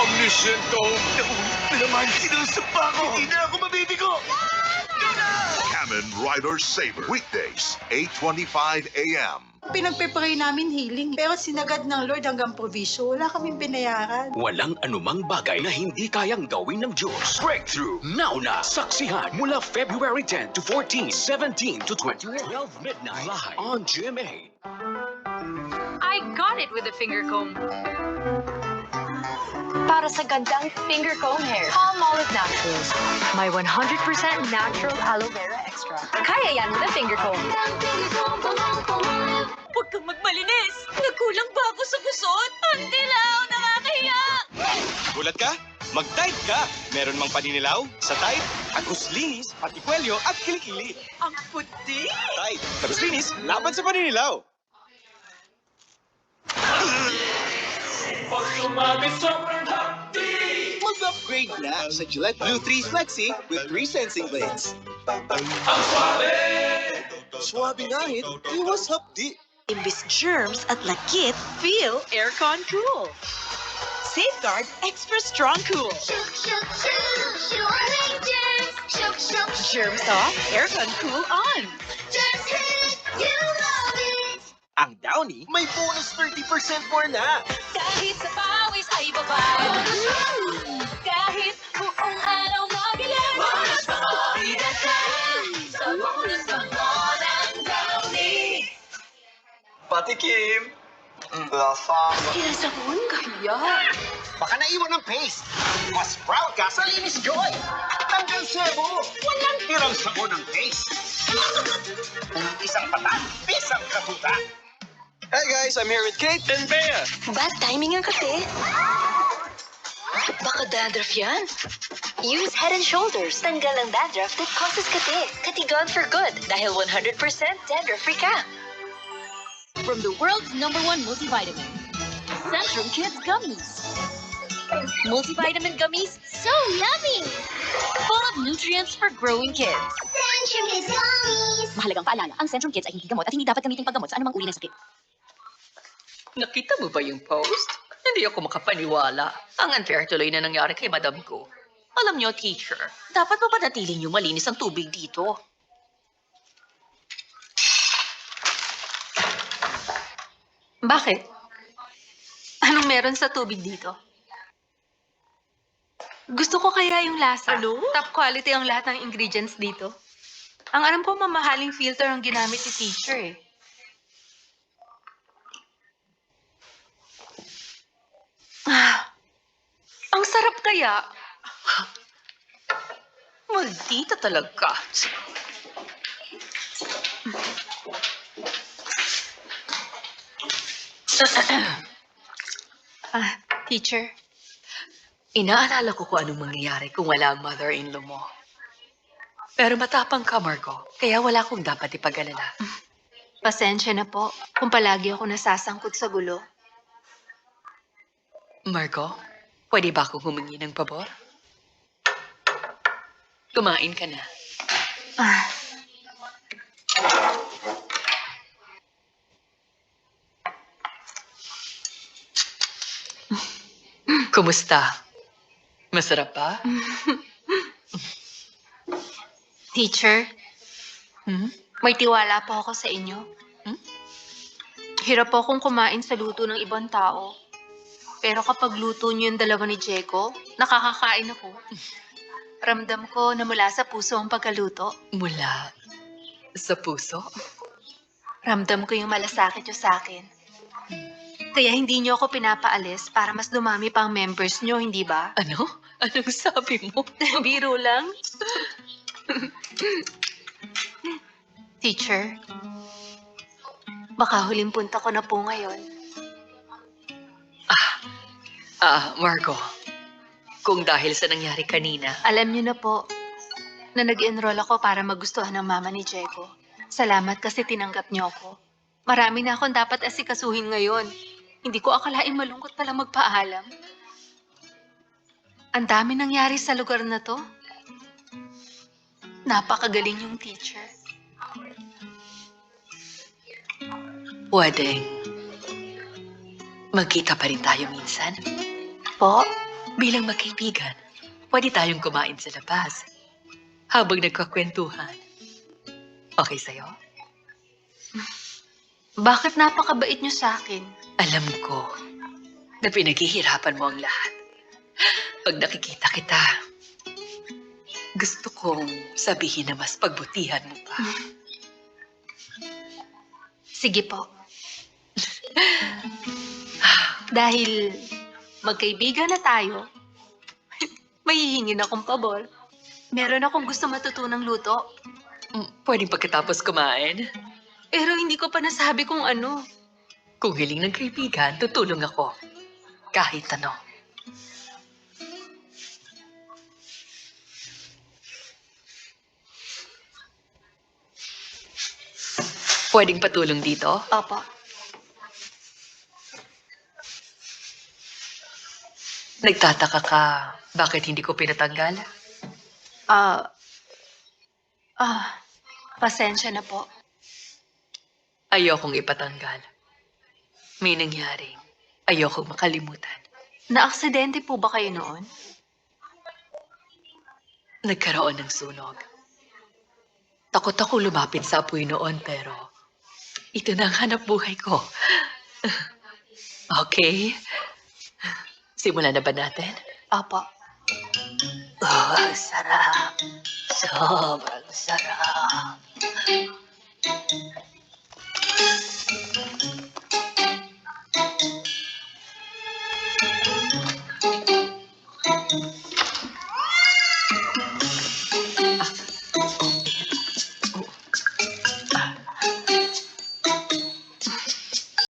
omniscient dome. Naman, sinusumpa ko. Hindi na ako mabibigo. Kamen Rider Saber. Weekdays, 8:25 a.m. Pinagpe-pray namin healing. Pero sinagad ng Lord hanggang proviso. Wala kaming binayaran. Walang anumang bagay na hindi kayang gawin ng Diyos. Breakthrough, now na! Saksihan mula February 10 to 14, 17 to 21, 12 midnight, live on GMA. I got it with a finger comb. Para sa gandang finger comb hair, Palmolive Naturals. May 100% natural aloe vera extra. Kaya yan with a finger comb. Huwag kang magmalinis! Nagkulang ba ako sa kusot? Hindi lang! Nakakahiya! Gulat ka? Mag-Tide ka! Meron mang paninilaw sa Tide, agos linis, patikwelyo at kilikili. Ang puti! Tide, agos linis, laban sa paninilaw. Mag-upgrade na sa Gillette Blue 3 Flexi with 3 sensing blades. Suwabe ngahit, iwas hapdi. Imbis germs at lakit, feel aircon cool. Safeguard extra strong cool. Germs off, aircon cool on. Ang Downy may bonus 30% more na. Kahit sa pawis ay babae. Kahit buong araw magilan. Bonus pa mo, idasan. Sa bonus pa mo ng Downy. Patikim. Lasa. Kinasabon? Kaya. Baka naiwan ng paste. Mas proud ka sa Linis Joy. Tanggal sebo. Walang tirang sabon ng paste. Isang patak, isang katuta. Hey guys, I'm here with Kate and Bea. Bad timing ang kape. Baka dandruff yan. Use Head and Shoulders. Tanggal ang dandruff that causes kape. Katigon for good dahil 100% dandruff-free ka. From the world's #1 multivitamin, Centrum Kids Gummies. Multivitamin gummies, so yummy! Full of nutrients for growing kids. Centrum Kids Gummies! Mahalagang paalala, ang Centrum Kids ay hindi gamot at hindi dapat gamitin paggamot sa anumang uri ng sakit. Nakita mo ba yung post? Hindi ako makapaniwala. Ang unfair tuloy na nangyari kay madam ko. Alam niyo, teacher, dapat mapanatiling yung malinis ang tubig dito. Bakit? Anong meron sa tubig dito? Gusto ko kaya yung lasa. Ano? Top quality ang lahat ng ingredients dito. Ang alam ko, mamahaling filter ang ginamit ni teacher eh. Ang sarap kaya. Maldita talaga. Teacher. Inaalala ko kung anong mangyayari kung wala ang mother-in-law mo. Pero matapang ka, Margo. Kaya wala akong dapat ipag-alala. Pasensya na po kung palagi ako nasasangkot sa gulo. Margo, pwede ba akong humingi ng pabor? Kumain ka na. Kumusta? Masarap ba? Teacher, may tiwala po ako sa inyo. Hirap po akong kumain sa luto ng ibang tao. Pero kapag luto niyo yung dalawa ni Jeko, nakakakain ako. Ramdam ko na mula sa puso ang pagkaluto. Mula sa puso? Ramdam ko yung malasakit niyo sa akin. Kaya hindi niyo ako pinapaalis para mas dumami pa ang members niyo, hindi ba? Ano? Anong sabi mo? Biro lang. Teacher, baka huling punta ko na po ngayon. Margo, kung dahil sa nangyari kanina. Alam niyo na po na nag-enroll ako para magustuhan ng mama ni Jeko. Salamat kasi tinanggap niyo ako. Marami na akong dapat asikasuhin ngayon. Hindi ko akalain malungkot pala magpaalam. Ang dami nangyari sa lugar na to. Napakagaling yung teacher. Pwedeng magkita pa rin tayo minsan. Po? Bilang magkaibigan, pwede tayong kumain sa labas habang nagkakwentuhan. Okay sa'yo? Bakit napakabait niyo sa akin? Alam ko na pinaghihirapan mo ang lahat. Pag nakikita kita, gusto kong sabihin na mas pagbutihan mo pa. Sige po. Dahil magkaibigan na tayo, may hihingin akong pabor. Meron akong gusto matutunang luto. Pwedeng pagkatapos kumain? Pero hindi ko pa nasabi kung ano. Kung hiling ng kaibigan, tutulong ako. Kahit ano. Pwedeng patulong dito? Opo. Nagtataka ka, bakit hindi ko pinatanggal? Pasensya na po. Ayokong ipatanggal. May nangyaring ayokong makalimutan. Naaksidente po ba kayo noon? Nagkaroon ng sunog. Takot ako lumapit sa apoy noon, pero ito na ang hanap buhay ko. Okay? Simulan na ba natin? Opo. Oh, ang sarap. Sobrang sarap.